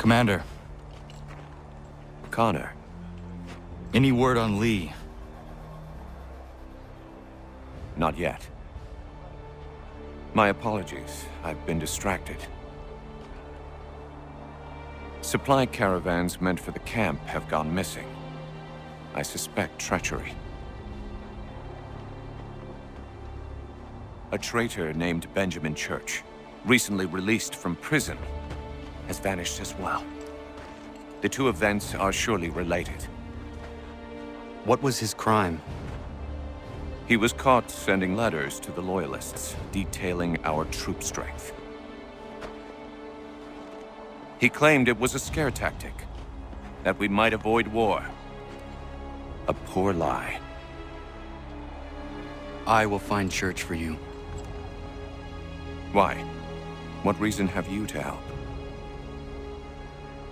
Commander, Connor. any word on Lee? Not yet. My apologies. I've been distracted. Supply caravans meant for the camp have gone missing. I suspect treachery. A traitor named Benjamin Church, recently released from prison, has vanished as well. The two events are surely related. What was his crime? He was caught sending letters to the Loyalists, detailing our troop strength. He claimed it was a scare tactic, that we might avoid war. A poor lie. I will find Church for you. Why? What reason have you to help?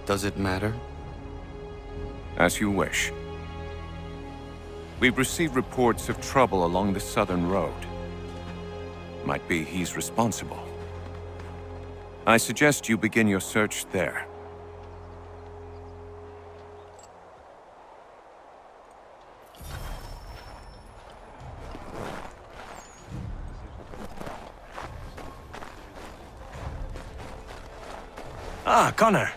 Does it matter? As you wish. We've received reports of trouble along the southern road. Might be he's responsible. I suggest you begin your search there. Ah, Connor.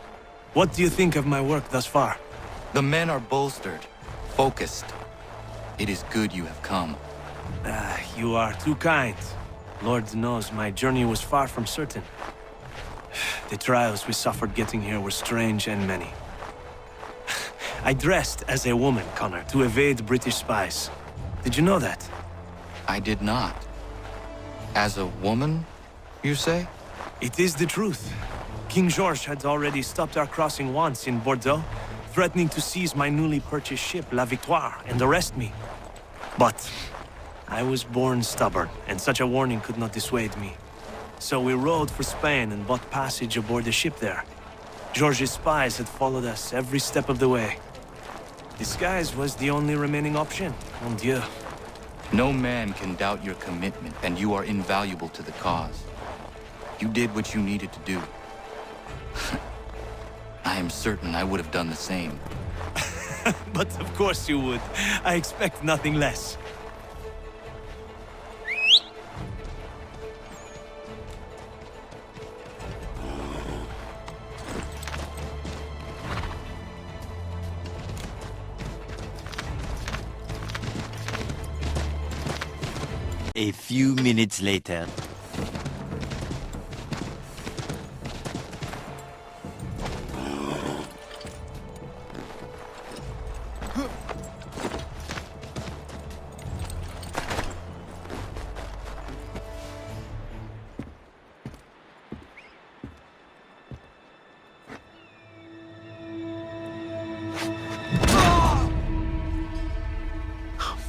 What do you think of my work thus far? The men are bolstered, focused. It is good you have come. You are too kind. Lord knows my journey was far from certain. The trials we suffered getting here were strange and many. I dressed as a woman, Connor, to evade British spies. Did you know that? I did not. As a woman, you say? It is the truth. King George had already stopped our crossing once in Bordeaux, threatening to seize my newly purchased ship, La Victoire, and arrest me. But I was born stubborn, and such a warning could not dissuade me. So we rode for Spain and bought passage aboard the ship there. George's spies had followed us every step of the way. Disguise was the only remaining option, mon Dieu. No man can doubt your commitment, and you are invaluable to the cause. You did what you needed to do. I am certain I would have done the same. But of course you would. I expect nothing less. A few minutes later.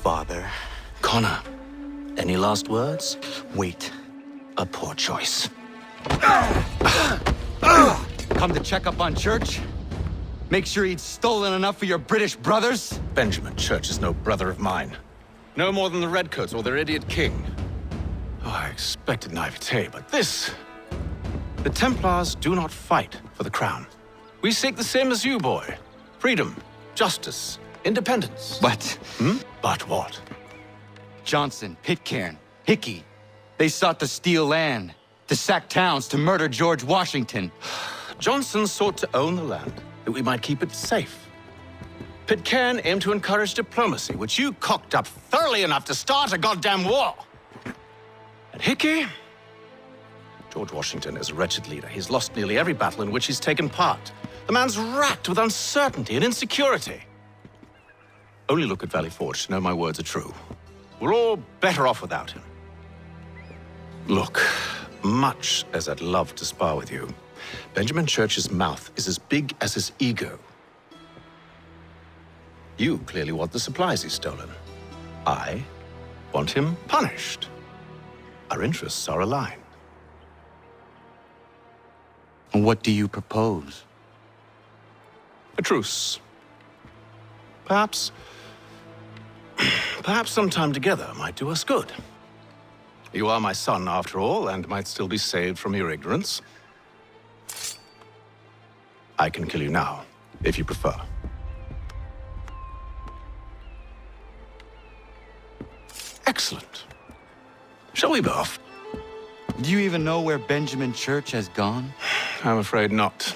Father. Connor, any last words? Wait. A poor choice. Come to check up on Church? Make sure he'd stolen enough for your British brothers? Benjamin Church is no brother of mine. No more than the Redcoats or their idiot king. Oh, I expected naivete, but this... The Templars do not fight for the crown. We seek the same as you, boy. Freedom, justice, independence. But But what? Johnson, Pitcairn, Hickey, they sought to steal land, to sack towns, to murder George Washington. Johnson sought to own the land, that we might keep it safe. Pitcairn aimed to encourage diplomacy, which you cocked up thoroughly enough to start a goddamn war. And Hickey? George Washington is a wretched leader. He's lost nearly every battle in which he's taken part. The man's racked with uncertainty and insecurity. Only look at Valley Forge to know my words are true. We're all better off without him. Look, much as I'd love to spar with you, Benjamin Church's mouth is as big as his ego. You clearly want the supplies he's stolen. I want him punished. Our interests are aligned. What do you propose? A truce. Perhaps some time together might do us good. You are my son, after all, and might still be saved from your ignorance. I can kill you now, if you prefer. Excellent. Shall we be off? Do you even know where Benjamin Church has gone? I'm afraid not.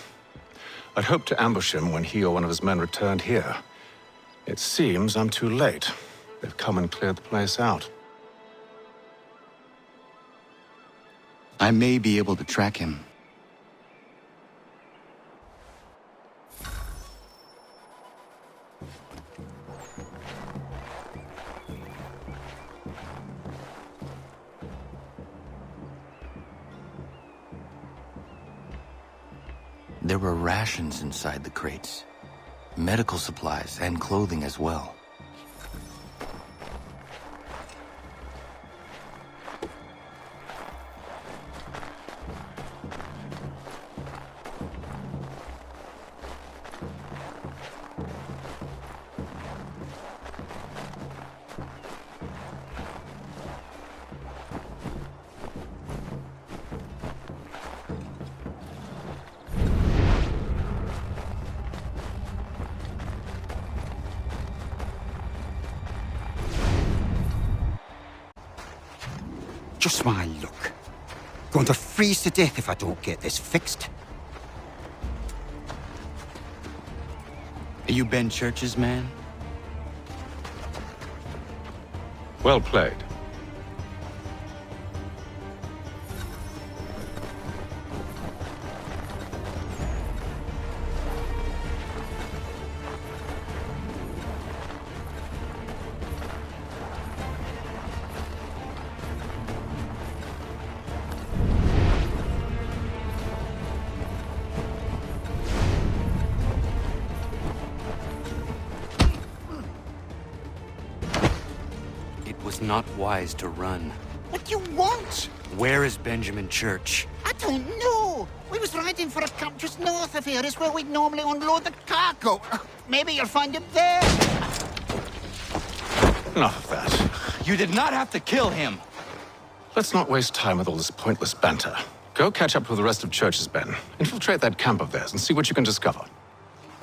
I'd hoped to ambush him when he or one of his men returned here. It seems I'm too late. They've come and cleared the place out. I may be able to track him. There were rations inside the crates, medical supplies and clothing as well. Just my luck. Going to freeze to death if I don't get this fixed. Are you Ben Church's man? Well played. It was not wise to run. What do you want? Where is Benjamin Church? I don't know. We was riding for a camp just north of here. It's where we'd normally unload the cargo. Maybe you'll find him there. Enough of that. You did not have to kill him! Let's not waste time with all this pointless banter. Go catch up with the rest of Church's men. Infiltrate that camp of theirs and see what you can discover.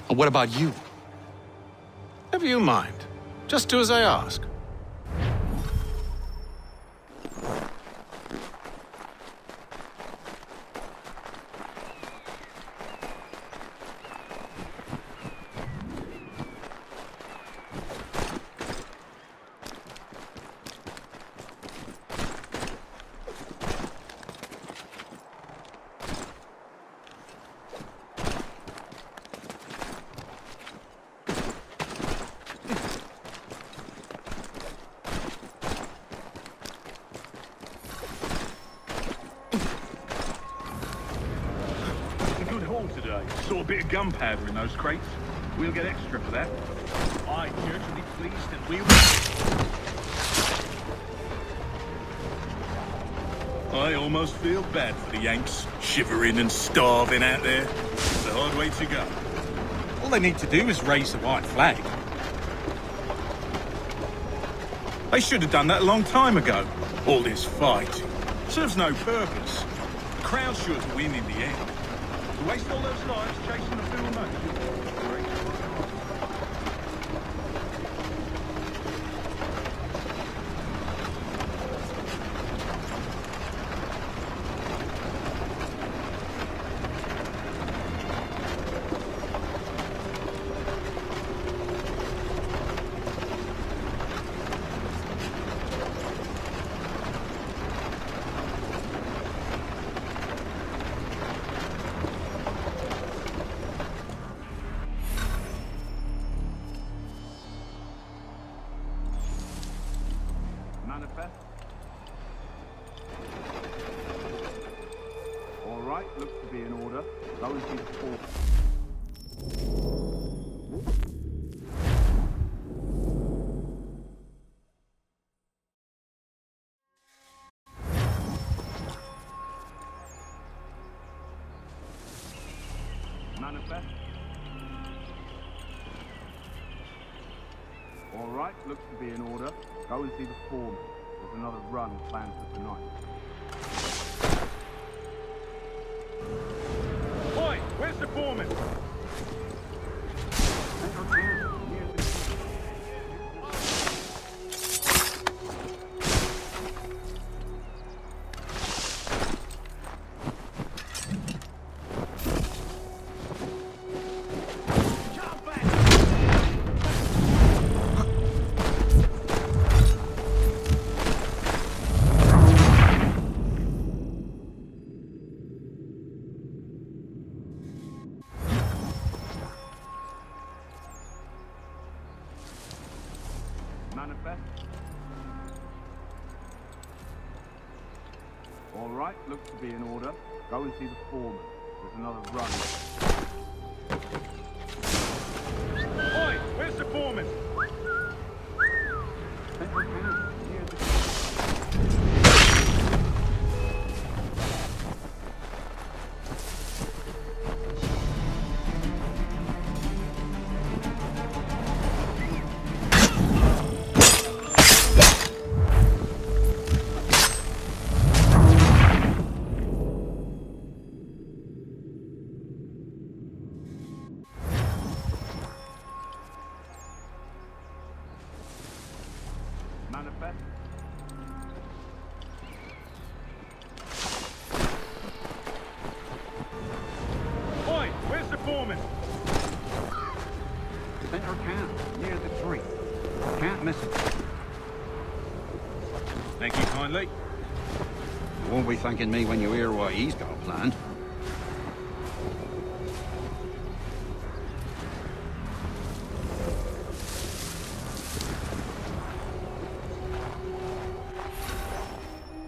And what about you? Never you mind. Just do as I ask. Today. Saw a bit of gunpowder in those crates. We'll get extra for that. Aye, Church will be pleased and we will. I almost feel bad for the Yanks, shivering and starving out there. It's a hard way to go. All they need to do is raise the white flag. They should have done that a long time ago. All this fighting serves no purpose. The crowd's sure to win in the end. To waste all those lives chasing a fool nation. Manifest. All right, looks to be in order. Go and see the fort. Manifest. All right, looks to be in order. Go and see the foreman. There's another run planned for tonight. Oi, where's the foreman? All right, looks to be in order. Go and see the foreman. There's another run. Oi, where's the foreman? Manifest. Oi, where's the foreman? Center camp, near the tree. Can't miss it. Thank you kindly. You won't be thanking me when you hear what he's got planned.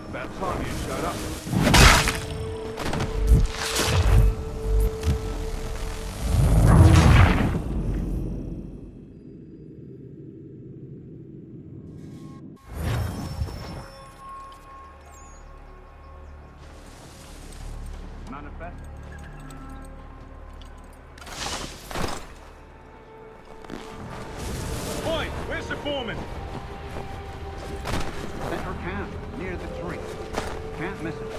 About time you showed up. Manifest. Oi, where's the foreman? Center camp, near the tree. Can't miss it.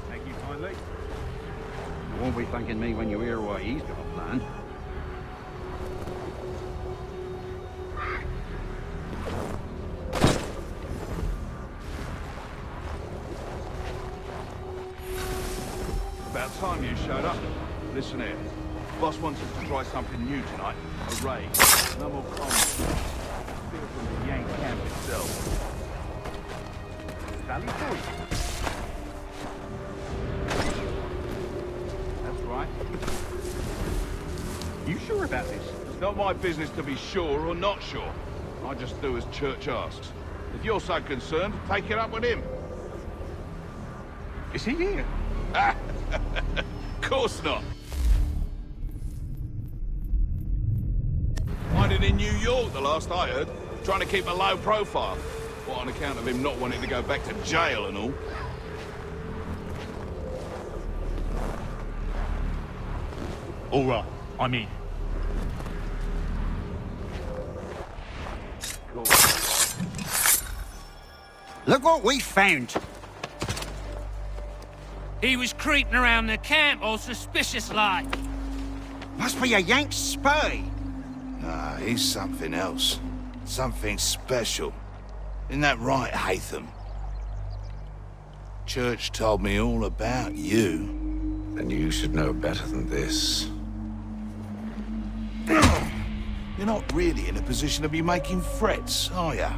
Thank you kindly. You won't be thanking me when you hear what he's got planned. About time you showed up. Listen here. Boss wants us to try something new tonight. A raid. No more combat. Feel from the Yank camp itself. Sally Ford. That's right. You sure about this? It's not my business to be sure or not sure. I just do as church asks. If you're so concerned, take it up with him. Is he here? Of course not. Hiding in New York, the last I heard. Trying to keep a low profile. What, on account of him not wanting to go back to jail and all? All right, I'm in. Cool. Look what we found. He was creeping around the camp all suspicious-like. Must be a Yank spy. Nah, he's something else. Something special. Isn't that right, Hatham? Church told me all about you. Then you should know better than this. You're not really in a position to be making threats, are ya?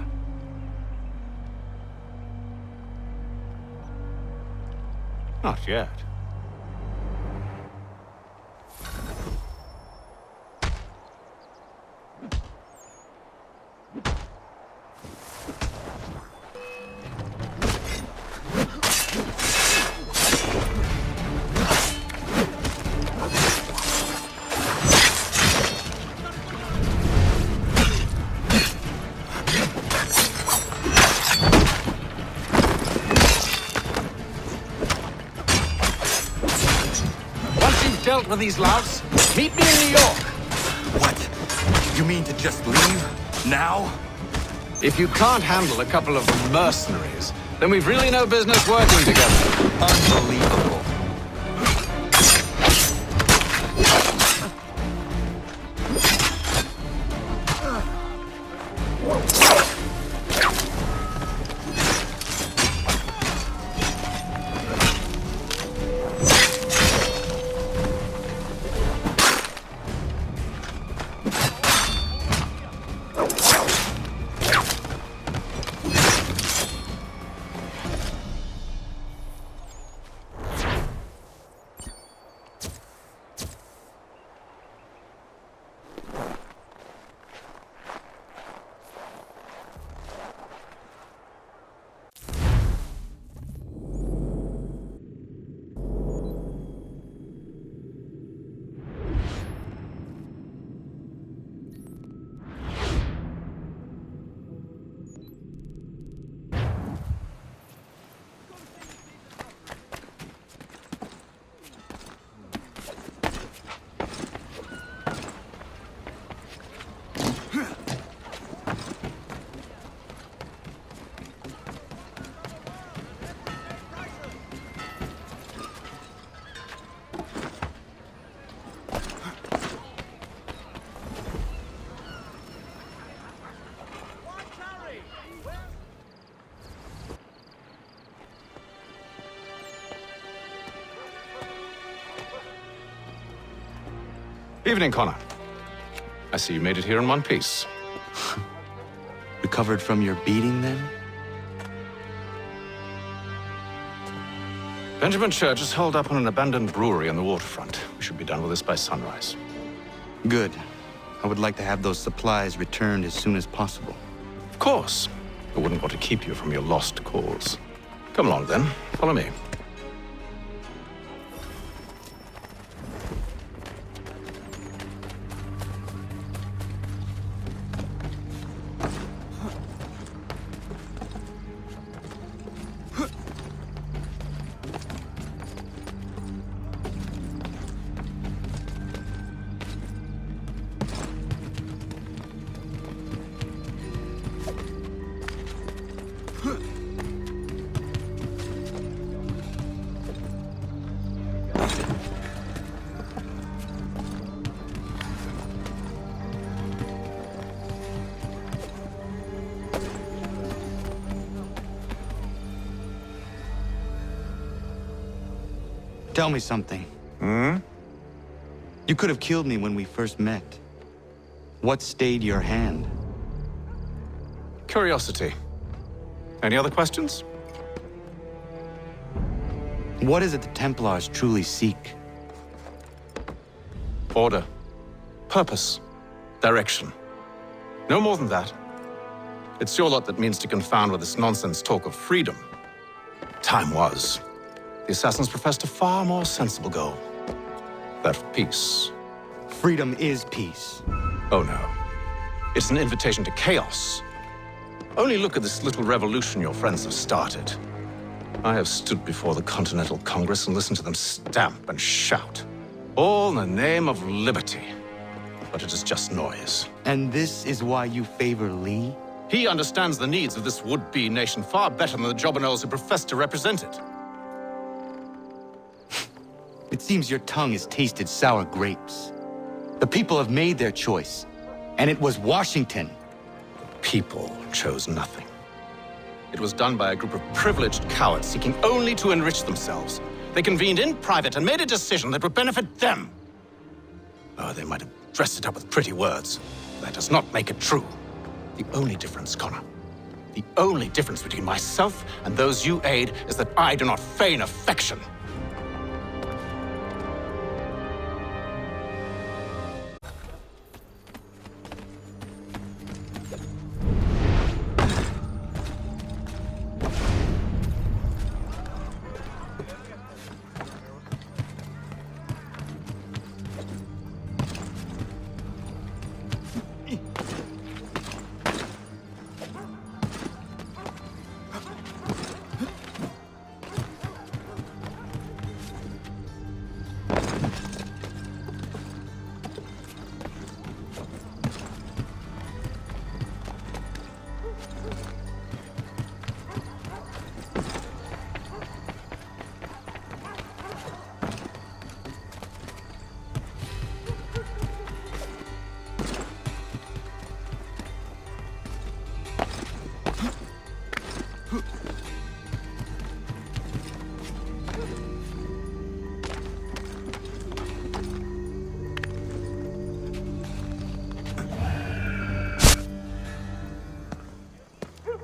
Not yet. Dealt with these louts. Meet me in New York. What? You mean to just leave? Now? If you can't handle a couple of mercenaries, then we've really no business working together. Unbelievable. Evening, Connor. I see you made it here in one piece. Recovered from your beating, then? Benjamin Church is holed up on an abandoned brewery on the waterfront. We should be done with this by sunrise. Good. I would like to have those supplies returned as soon as possible. Of course. I wouldn't want to keep you from your lost cause. Come along, then. Follow me. Tell me something. You could have killed me when we first met. What stayed your hand? Curiosity. Any other questions? What is it the Templars truly seek? Order. Purpose. Direction. No more than that. It's your lot that means to confound with this nonsense talk of freedom. Time was. The assassins professed a far more sensible goal. That of peace. Freedom is peace. Oh no. It's an invitation to chaos. Only look at this little revolution your friends have started. I have stood before the Continental Congress and listened to them stamp and shout. All in the name of liberty. But it is just noise. And this is why you favor Lee? He understands the needs of this would-be nation far better than the jobberknolls who profess to represent it. It seems your tongue has tasted sour grapes. The people have made their choice, and it was Washington. The people chose nothing. It was done by a group of privileged cowards seeking only to enrich themselves. They convened in private and made a decision that would benefit them. Oh, they might have dressed it up with pretty words. That does not make it true. The only difference, Connor, the only difference between myself and those you aid is that I do not feign affection.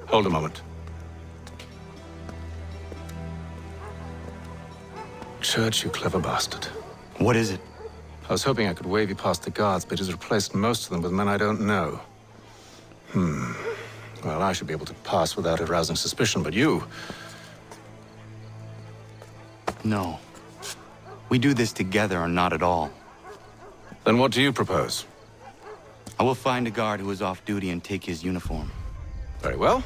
Hold a moment. Church, you clever bastard. What is it? I was hoping I could wave you past the guards, but he's replaced most of them with men I don't know. Well, I should be able to pass without arousing suspicion, but you... No. We do this together or not at all. Then what do you propose? I will find a guard who is off duty and take his uniform. Very well.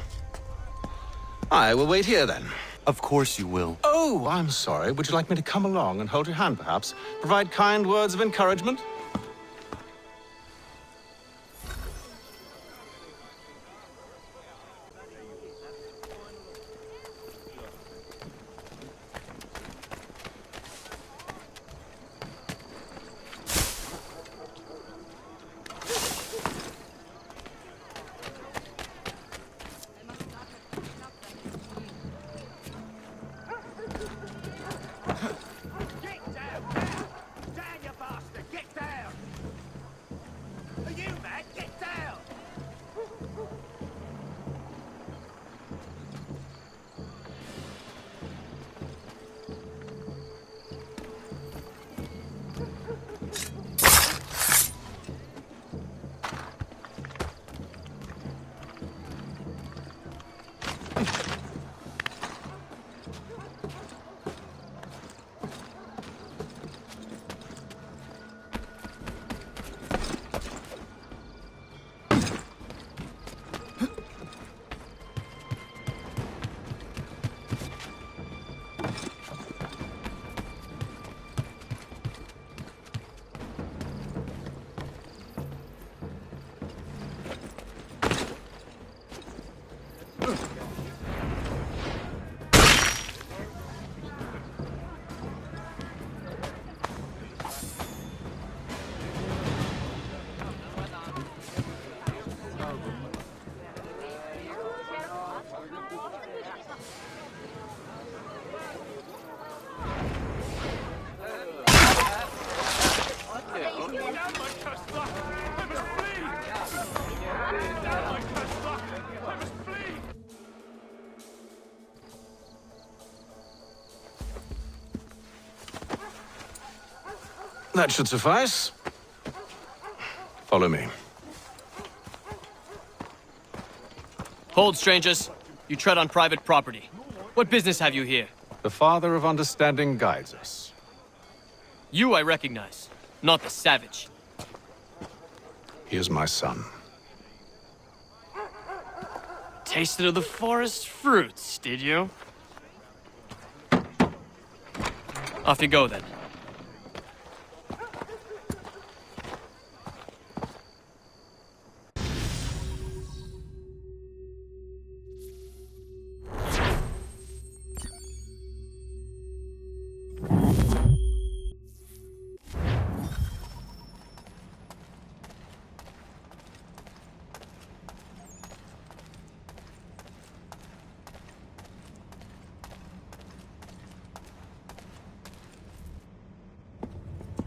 I will wait here, then. Of course you will. Oh, I'm sorry. Would you like me to come along and hold your hand, perhaps? Provide kind words of encouragement? That should suffice. Follow me. Hold, strangers. You tread on private property. What business have you here? The Father of Understanding guides us. You I recognize, not the savage. He is my son. Tasted of the forest fruits, did you? Off you go, then.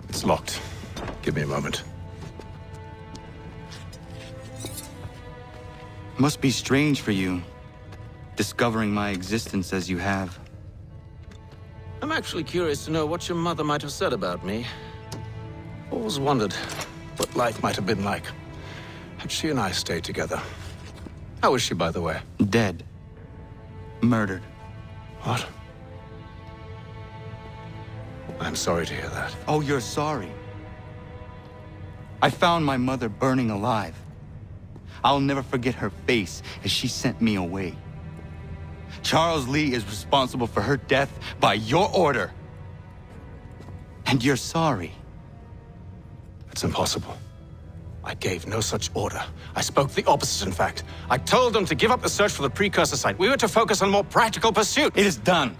It's locked. Give me a moment. Must be strange for you, discovering my existence as you have. I'm actually curious to know what your mother might have said about me. Always wondered what life might have been like had she and I stayed together. How is she, by the way? Dead. Murdered. What? I'm sorry to hear that. Oh, you're sorry. I found my mother burning alive. I'll never forget her face as she sent me away. Charles Lee is responsible for her death by your order. And you're sorry. It's impossible. I gave no such order. I spoke the opposite, in fact. I told them to give up the search for the precursor site. We were to focus on more practical pursuit. It is done,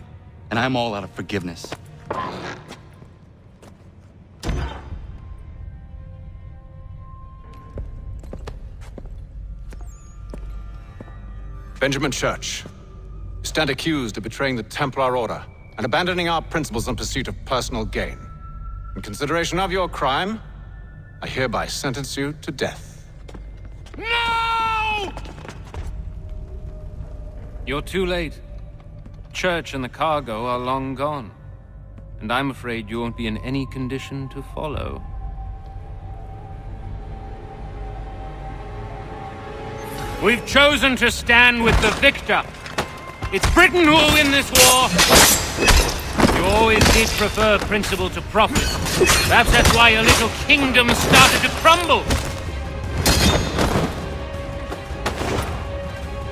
and I'm all out of forgiveness. Benjamin Church, you stand accused of betraying the Templar Order and abandoning our principles in pursuit of personal gain. In consideration of your crime, I hereby sentence you to death. No! You're too late. Church and the cargo are long gone. And I'm afraid you won't be in any condition to follow. We've chosen to stand with the victor. It's Britain who will win this war. You always did prefer principle to profit. Perhaps that's why your little kingdom started to crumble.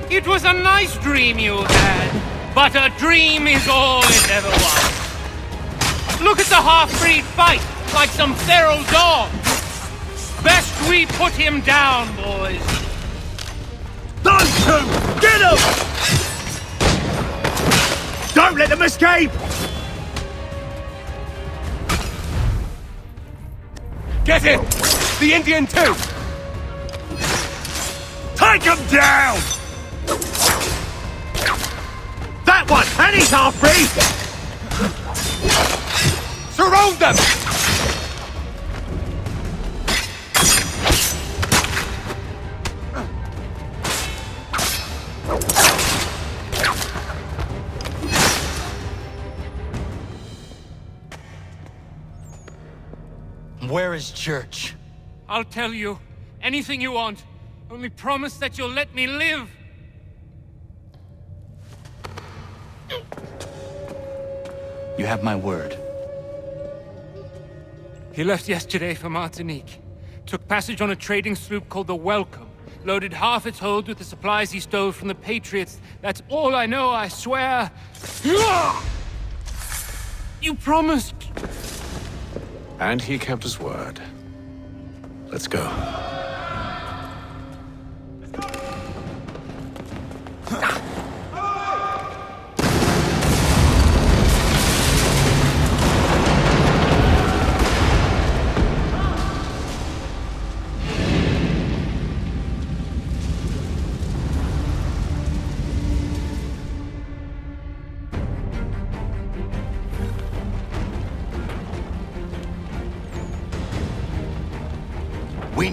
It was a nice dream you had, but a dream is all it ever was. Look at the half-breed fight, like some feral dog. Best we put him down, boys. Those two! Get them! Don't let them escape! Get him! The Indian too! Take him down! That one! And he's half-breed! Surround them! Where is Church? I'll tell you. Anything you want. Only promise that you'll let me live. You have my word. He left yesterday for Martinique. Took passage on a trading sloop called the Welcome. Loaded half its hold with the supplies he stole from the Patriots. That's all I know, I swear. You promised. And he kept his word. Let's go.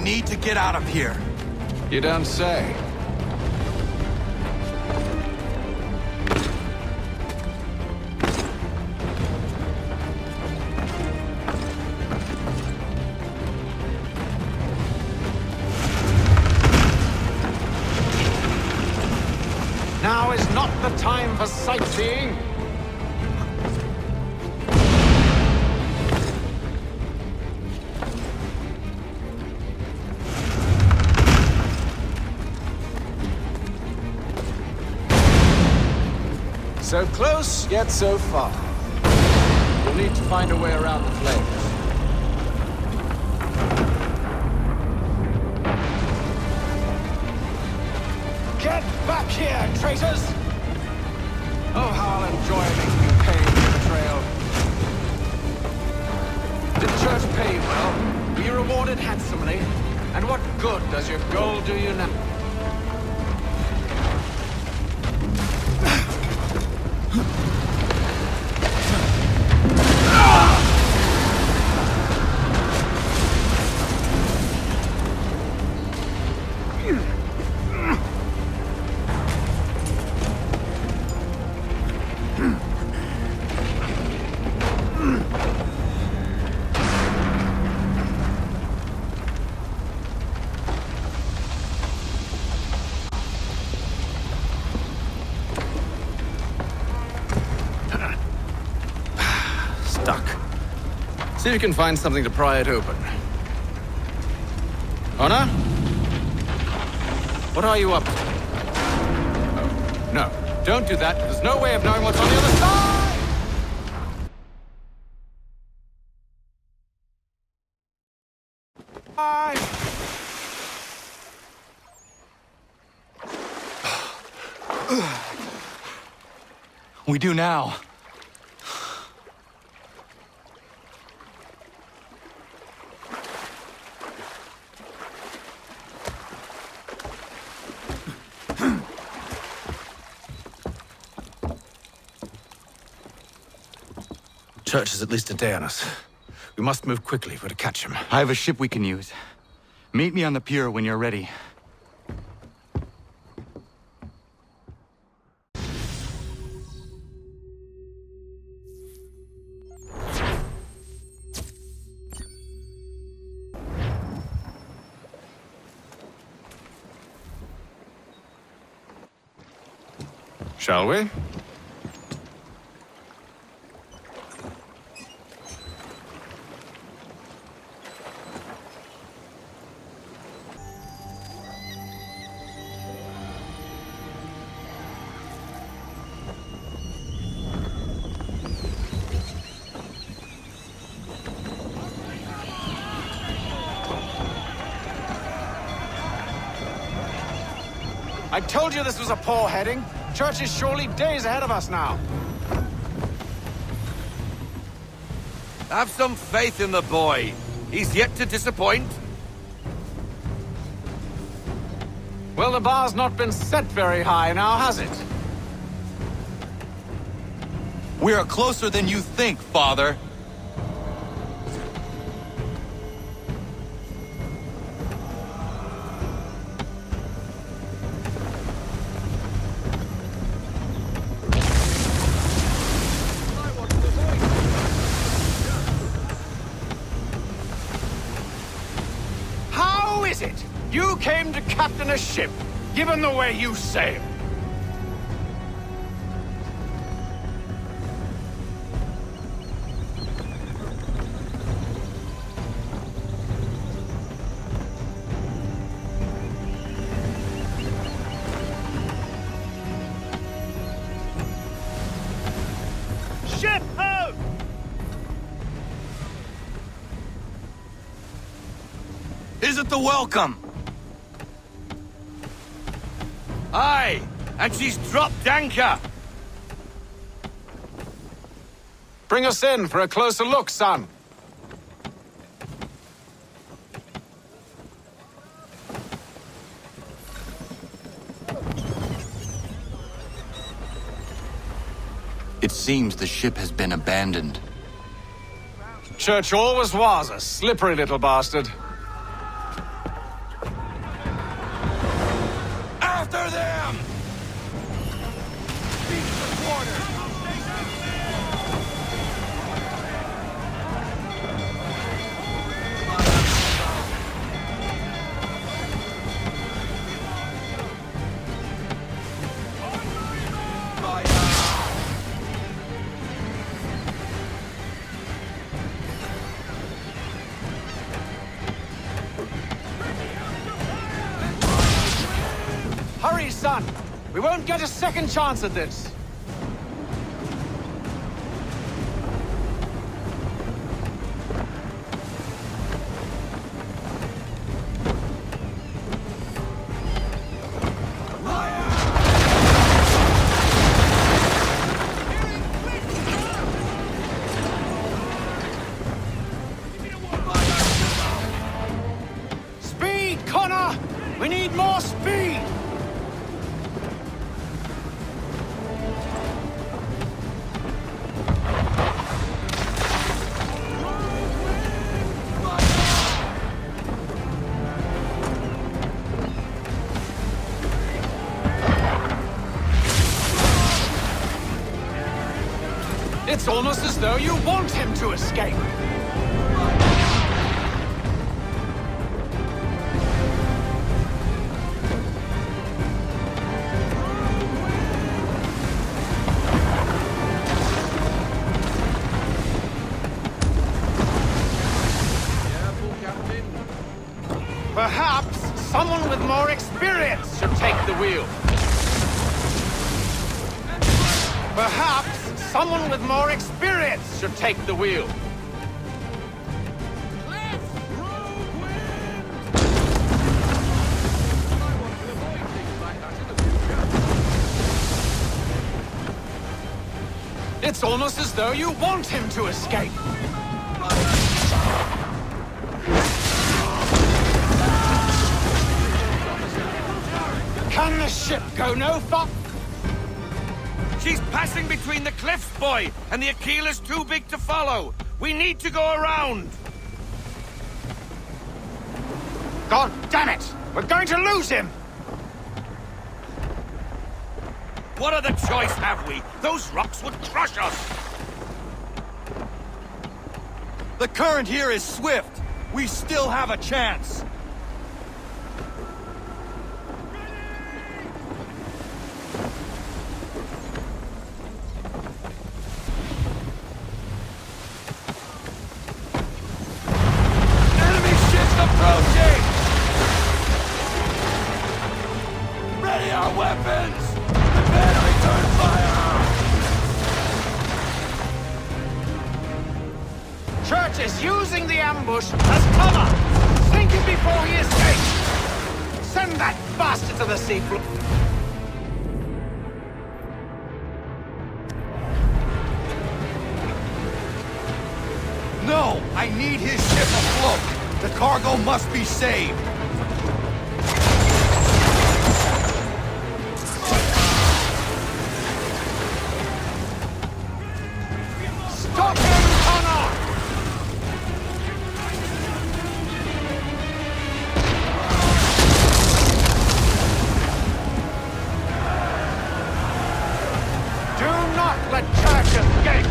need to get out of here. You don't say. Now is not the time for sightseeing. So close, yet so far. We'll need to find a way around the flames. Get back here, traitors! Oh, how I'll enjoy making you pay for your betrayal. Did the church pay you well? Were you rewarded handsomely? And what good does your gold do you now? See if you can find something to pry it open. Connor? What are you up to? Oh, no, don't do that. There's no way of knowing what's on the other side! Bye! We do now. Church is at least a day on us. We must move quickly if we're to catch him. I have a ship we can use. Meet me on the pier when you're ready. Shall we? I told you this was a poor heading. Church is surely days ahead of us now. Have some faith in the boy. He's yet to disappoint. Well, the bar's not been set very high now, has it? We are closer than you think, Father. You came to captain a ship, given the way you sail. Ship ho! Is it the welcome? Aye, and she's dropped anchor. Bring us in for a closer look, son. It seems the ship has been abandoned. Church always was a slippery little bastard. Hurry, son! We won't get a second chance at this! Speed, Connor! We need more speed! It's almost as though you want him to escape. Perhaps someone with more experience should take the wheel. Perhaps someone with more experience should take the wheel. It's almost as though you want him to escape. Can the ship go no far? She's passing between the cliffs, boy, and the Aquila's too big to follow. We need to go around. God damn it! We're going to lose him! What other choice have we? Those rocks would crush us. The current here is swift. We still have a chance. Enemy ships approaching! Ready our weapons! Prepare to return fire! Church is using the ambush as cover! Sink him before he escapes! Send that bastard to the seafloor! No! I need his ship afloat! The cargo must be saved! Stop him, Connor! Do not let Church escape!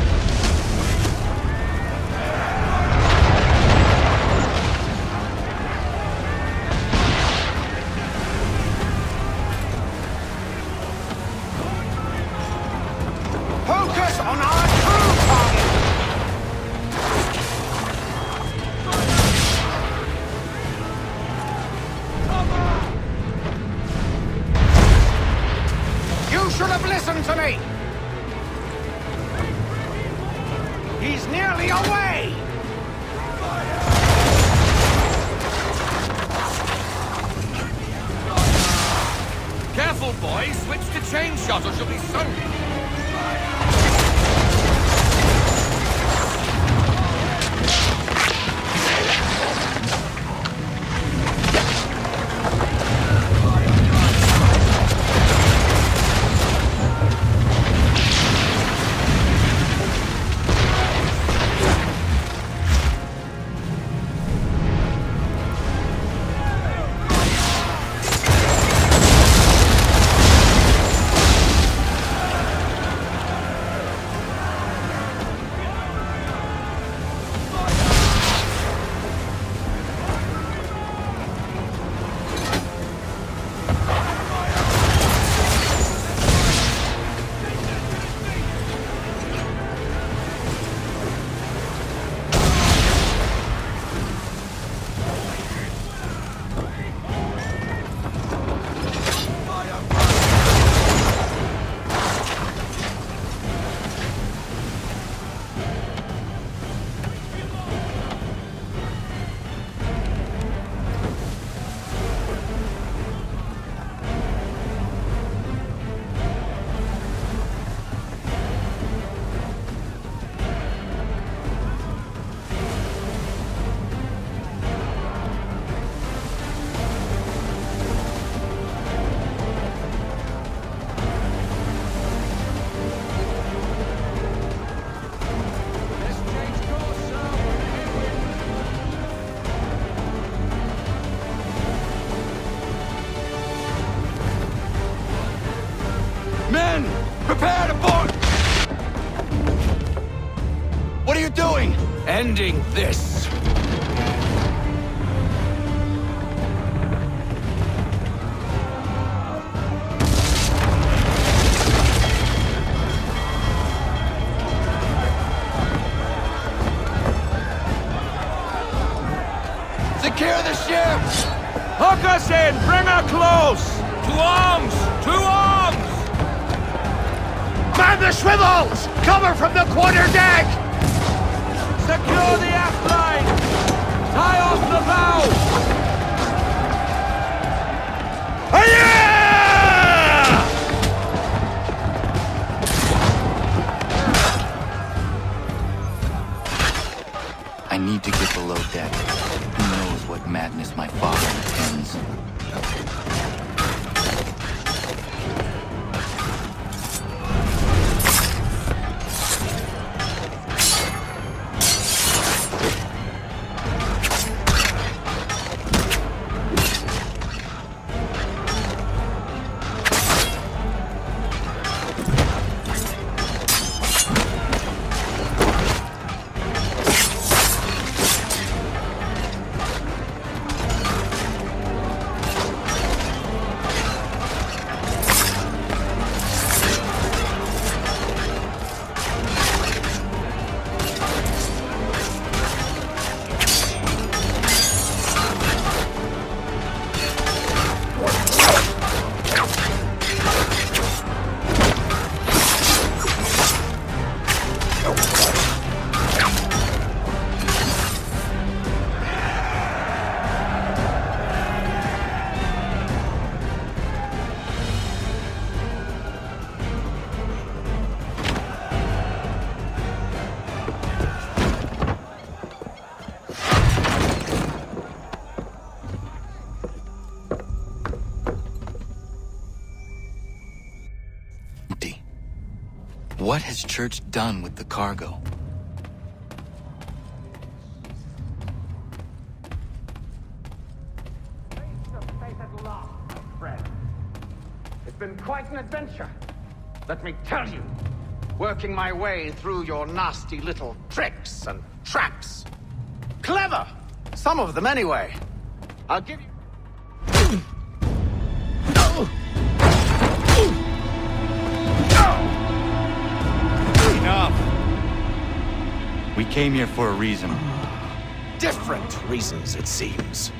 Focus on our true target! You should have listened to me! He's nearly away! Careful, boys. Switch to chain shot or she'll be sunk. Men, prepare to board! What are you doing? Ending this. Secure the ship! Hook us in! Bring her close! To arms! To arms! Man the swivels! Cover from the quarterdeck! Secure the aft line! Tie off the bow! Hiya! I need to get below deck. Who knows what madness my father intends? What has Church done with the cargo? It's been quite an adventure, let me tell you. Working my way through your nasty little tricks and traps. Clever! Some of them, anyway. I'll give you... Enough! We came here for a reason. Different reasons, it seems.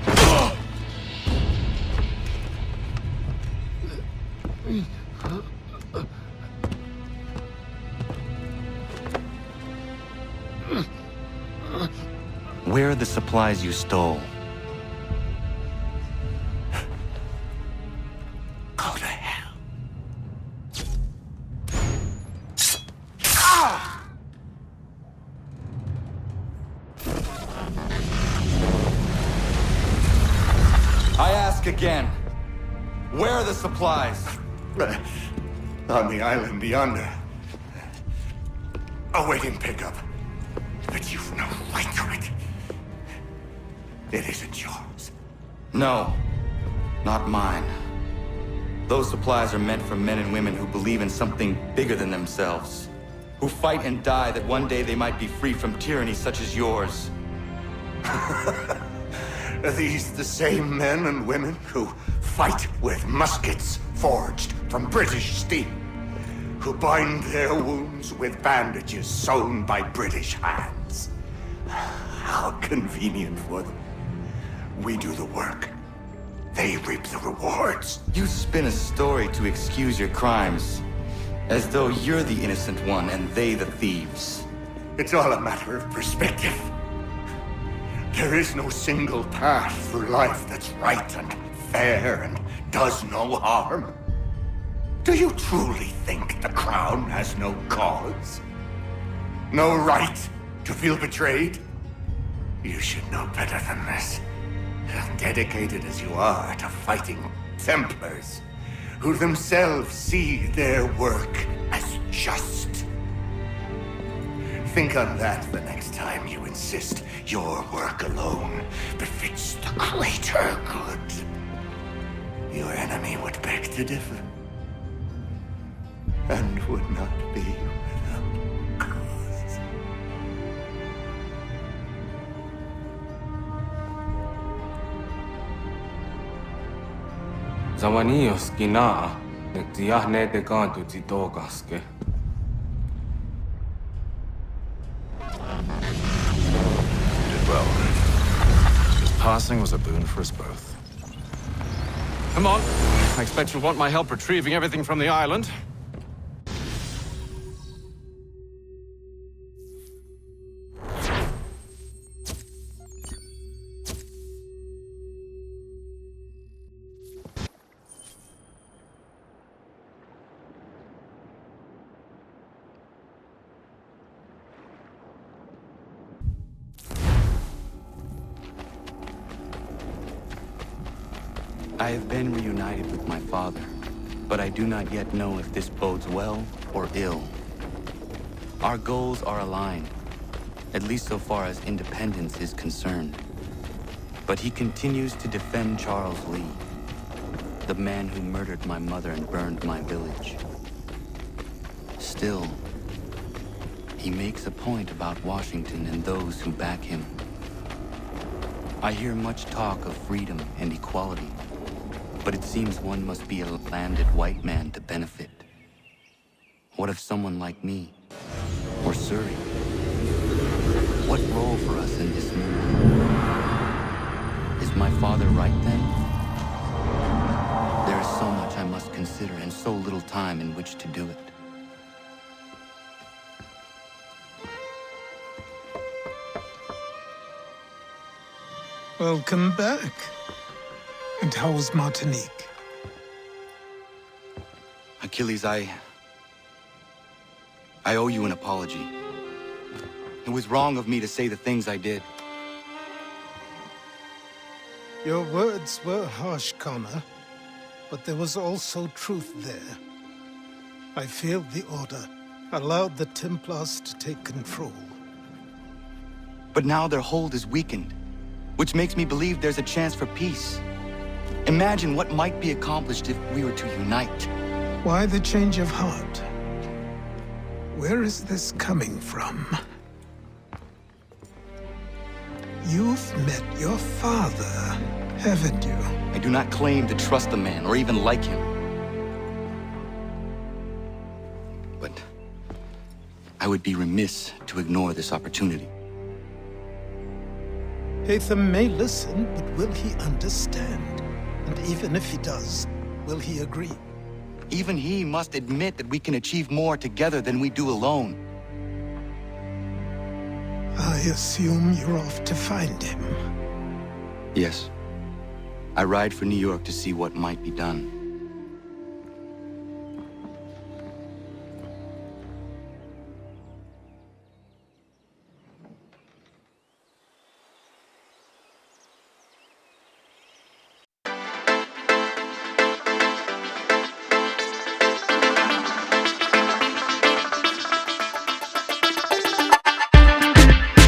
Where are the supplies you stole? Go to hell. I ask again. Where are the supplies? On the island yonder. Awaiting pickup. But you've no right to it. It isn't yours. No, not mine. Those supplies are meant for men and women who believe in something bigger than themselves. Who fight and die that one day they might be free from tyranny such as yours. Are these the same men and women who fight with muskets forged from British steel? Who bind their wounds with bandages sewn by British hands? How convenient for them. We do the work. They reap the rewards. You spin a story to excuse your crimes, as though you're the innocent one and they the thieves. It's all a matter of perspective. There is no single path through life that's right and fair and does no harm. Do you truly think the Crown has no cause? No right to feel betrayed? You should know better than this. Dedicated as you are to fighting Templars, who themselves see their work as just. Think on that the next time you insist your work alone befits the greater good. Your enemy would beg to differ. and would not be without cause. Zawanios kina, nektiahne te kantu titokaske. You did well. His passing was a boon for us both. Come on. I expect you'll want my help retrieving everything from the island. I have been reunited with my father, but I do not yet know if this bodes well or ill. Our goals are aligned, at least so far as independence is concerned. But he continues to defend Charles Lee, the man who murdered my mother and burned my village. Still, he makes a point about Washington and those who back him. I hear much talk of freedom and equality, but it seems one must be a landed white man to benefit. What if someone like me, or Surrey? What role for us in this new world? Is my father right then? There is so much I must consider and so little time in which to do it. Welcome back. And how was Martinique? Achilles, I owe you an apology. It was wrong of me to say the things I did. Your words were harsh, Connor, but there was also truth there. I failed the Order, allowed the Templars to take control. But now their hold is weakened, which makes me believe there's a chance for peace. Imagine what might be accomplished if we were to unite. Why the change of heart? Where is this coming from? You've met your father, haven't you? I do not claim to trust the man or even like him. But I would be remiss to ignore this opportunity. Hatham may listen, but will he understand? And even if he does, will he agree? Even he must admit that we can achieve more together than we do alone. I assume you're off to find him. Yes. I ride for New York to see what might be done.